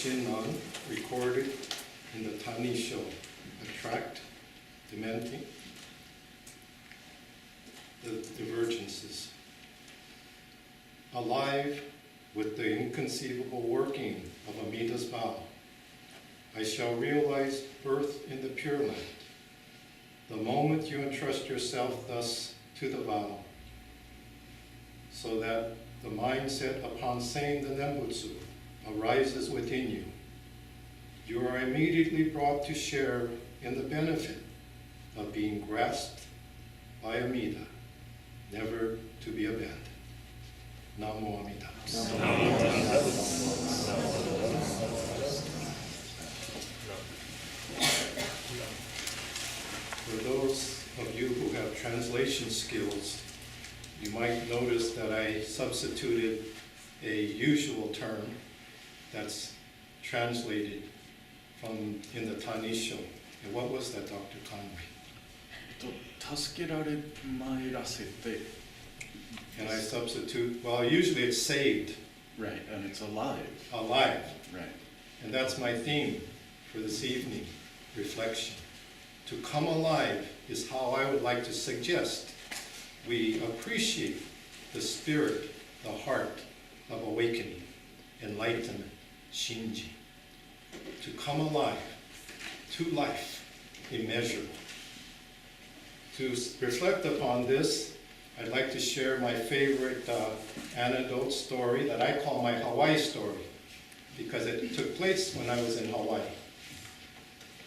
Shinran recorded in the Tanisho, a tract lamenting the divergences. Alive with the inconceivable working of Amida's vow, I shall realize birth in the Pure Land. The moment you entrust yourself thus to the vow, so that the mindset upon saying the Nembutsu arises within you, you are immediately brought to share in the benefit of being grasped by Amida, never to be abandoned. Namo Amida. For those of you who have translation skills, you might notice that I substituted a usual term that's translated from in the Tanisho. And what was that, Dr. Conway? 助けられまいらせて And I substitute, well, usually it's saved. Right, and it's alive. Alive. Right. And that's my theme for this evening, reflection. To come alive is how I would like to suggest we appreciate the spirit, the heart of awakening, enlightenment, Shinji. To come alive, to life, immeasurable. To reflect upon this, I'd like to share my favorite anecdote story that I call my Hawaii story, because it took place when I was in Hawaii.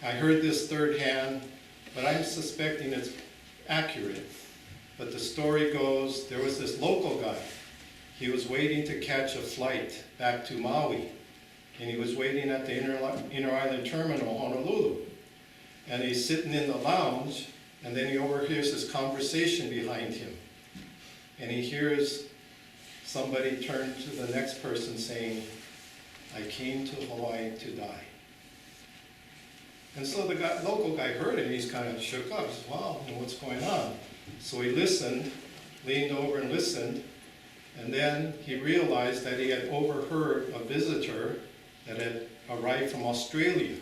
I heard this third hand, but I'm suspecting it's accurate. But the story goes, there was this local guy. He was waiting to catch a flight back to Maui, and he was waiting at the Inner Island Terminal, Honolulu. And he's sitting in the lounge, and then he overhears this conversation behind him. And he hears somebody turn to the next person saying, I came to Hawaii to die. And so the local guy heard it, and he's kind of shook up. He said, wow, what's going on? So he listened, leaned over and listened, and then he realized that he had overheard a visitor that had arrived from Australia.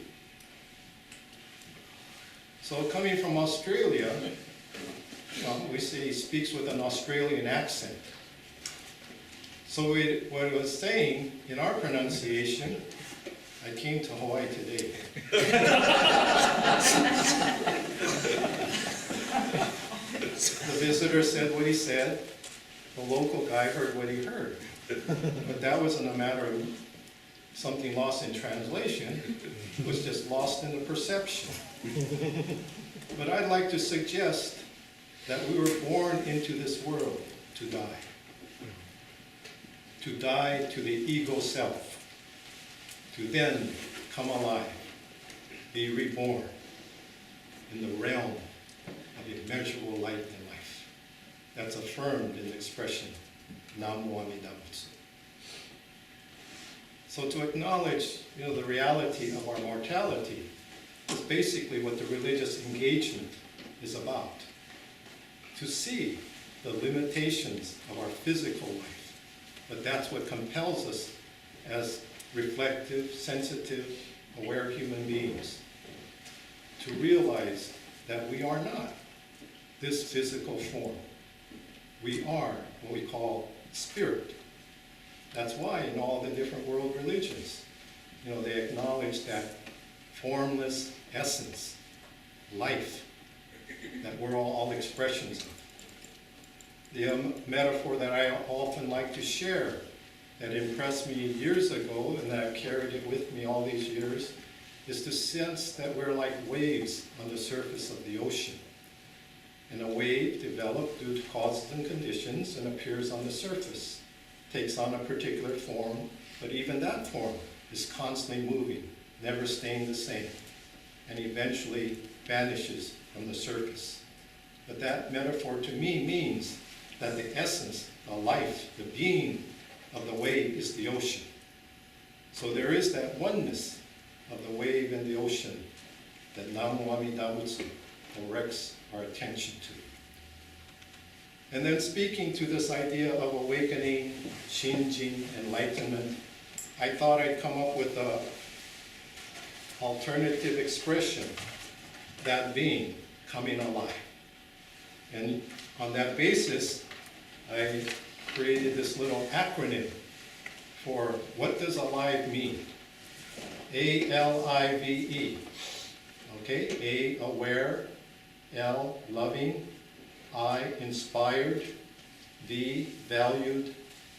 So coming from Australia, we say he speaks with an Australian accent. So what it was saying in our pronunciation, I came to Hawaii today. The visitor said what he said. The local guy heard what he heard. But that wasn't a matter of something lost in translation. It was just lost in the perception. But I'd like to suggest that we were born into this world to die. To die to the ego self. To then come alive, be reborn in the realm of immeasurable light and life. That's affirmed in the expression, Namo Amida Butsu. So to acknowledge, the reality of our mortality is basically what the religious engagement is about. To see the limitations of our physical life, but that's what compels us as reflective, sensitive, aware human beings to realize that we are not this physical form. We are what we call spirit. That's why in all the different world religions, they acknowledge that formless essence, life, that we're all expressions of. The metaphor that I often like to share that impressed me years ago and that I've carried it with me all these years is to sense that we're like waves on the surface of the ocean. And a wave developed due to causes and conditions and appears on the surface, takes on a particular form, but even that form is constantly moving, never staying the same, and eventually vanishes from the surface. But that metaphor to me means that the essence, the life, the being of the wave is the ocean. So there is that oneness of the wave and the ocean that Namo Amida Butsu directs our attention to. And then speaking to this idea of awakening, Shinji, enlightenment, I thought I'd come up with alternative expression, that being coming alive. And on that basis, I created this little acronym for what does alive mean? A-L-I-V-E. Okay, A, aware, L, loving, I, inspired, V, valued,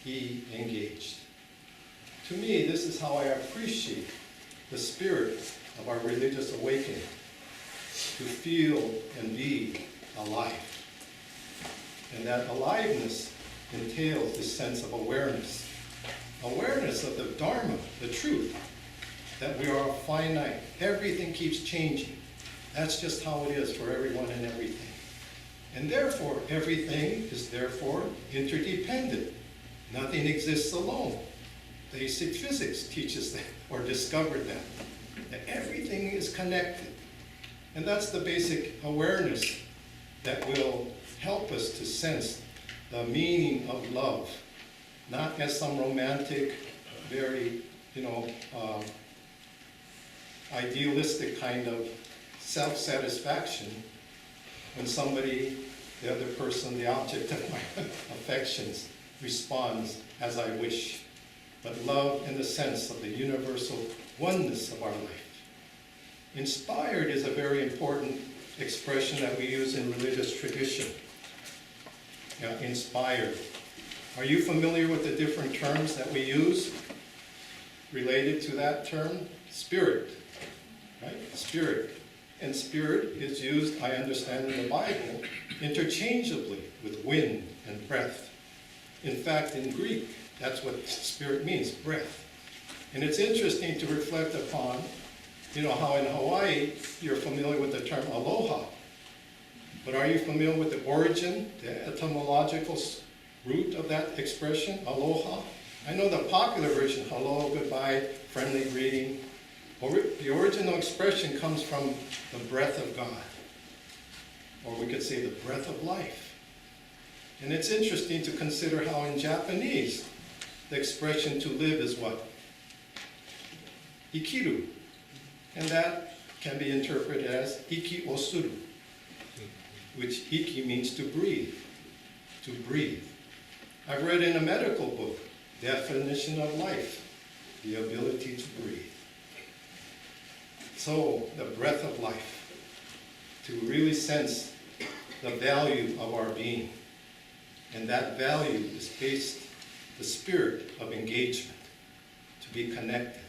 E, engaged. To me, this is how I appreciate the spirit of our religious awakening, to feel and be alive. And that aliveness entails this sense of awareness. Awareness of the Dharma, the truth, that we are finite. Everything keeps changing. That's just how it is for everyone and everything. And therefore, everything is therefore interdependent. Nothing exists alone. Basic physics teaches that, or discovered that everything is connected. And that's the basic awareness that will help us to sense the meaning of love, not as some romantic, very, idealistic kind of self-satisfaction when somebody, the other person, the object of my affections, responds as I wish, but love in the sense of the universal oneness of our life. Inspired is a very important expression that we use in religious tradition. Inspired. Are you familiar with the different terms that we use related to that term? Spirit, right? Spirit. And spirit is used, I understand in the Bible, interchangeably with wind and breath. In fact, in Greek, that's what spirit means, breath. And it's interesting to reflect upon, how in Hawaii, you're familiar with the term aloha. But are you familiar with the origin, the etymological root of that expression, aloha? I know the popular version, hello, goodbye, friendly greeting. The original expression comes from the breath of God. Or we could say the breath of life. And it's interesting to consider how in Japanese, the expression to live is what? Ikiru. And that can be interpreted as iki o suru, which iki means to breathe, to breathe. I've read in a medical book, definition of life, the ability to breathe. So, the breath of life, to really sense the value of our being. And that value is based, the spirit of engagement, to be connected,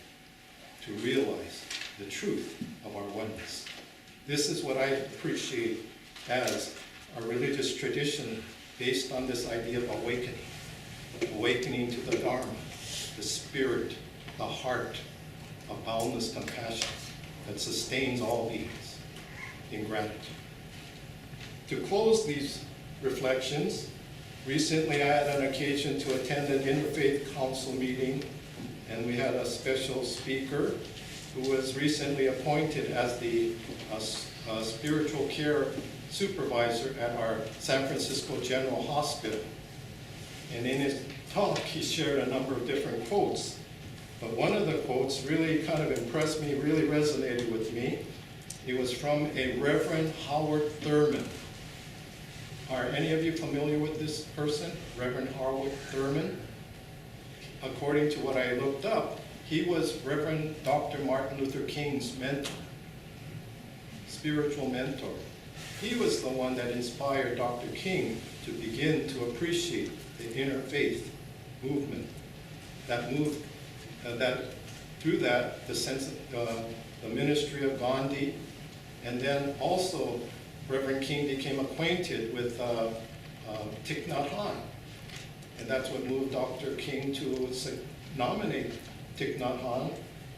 to realize the truth of our oneness. This is what I appreciate as a religious tradition based on this idea of awakening. Awakening to the Dharma, the spirit, the heart of boundless compassion that sustains all beings in gratitude. To close these reflections, recently I had an occasion to attend an Interfaith Council meeting, and we had a special speaker who was recently appointed as the spiritual care supervisor at our San Francisco General Hospital. And in his talk, he shared a number of different quotes. But one of the quotes really kind of impressed me, really resonated with me. It was from a Reverend Howard Thurman. Are any of you familiar with this person, Reverend Howard Thurman? According to what I looked up, he was Reverend Dr. Martin Luther King's mentor, spiritual mentor. He was the one that inspired Dr. King to begin to appreciate the interfaith movement. Through that, the sense of the ministry of Gandhi, and then also Reverend King became acquainted with Thich Nhat Hanh. And that's what moved Dr. King to nominate Thich Nhat Hanh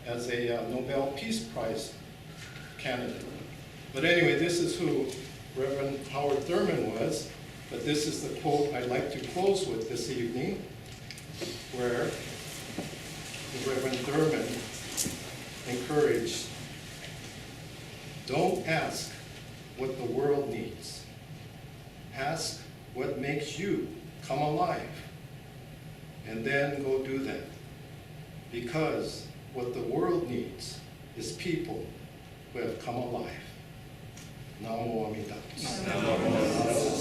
as a Nobel Peace Prize candidate. But anyway, this is who Reverend Howard Thurman was, but this is the quote I'd like to close with this evening, where the Reverend Thurman encouraged, don't ask what the world needs. Ask what makes you come alive, and then go do that. Because what the world needs is people who have come alive. Namo Amida Butsu.